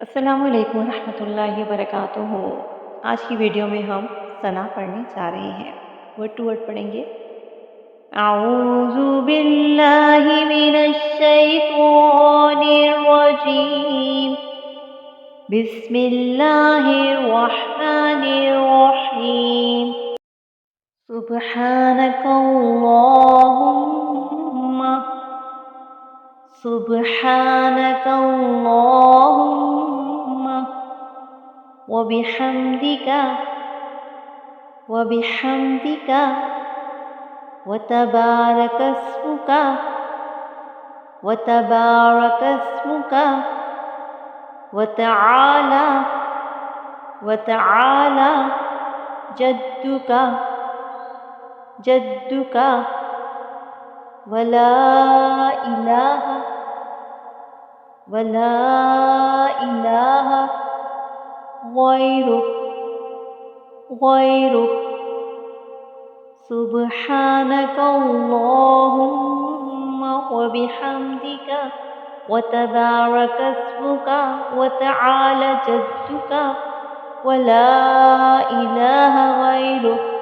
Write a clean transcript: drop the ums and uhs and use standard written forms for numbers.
السلام علیکم ورحمۃ اللہ وبرکاتہ۔ آج کی ویڈیو میں ہم ثنا پڑھنے جا رہے ہیں۔ ورڈ ٹو ورڈ پڑھیں گے۔ اعوذ باللہ من الشیطان الرجیم، بسم اللہ الرحمن الرحیم۔ سبحانک اللہم، سبحانک اللہم، وبحمدک، وبحمدک، وتبارک اسمک، وتبارک اسمک، وتعالی، وتعالی جدک، جدک، ولا الہ، ولا الہ غیرک، غیرک۔ سبحانک اللہم وبحمدک، وتبارک اسمک، وتعالی جدک، ولا الہ غیرک۔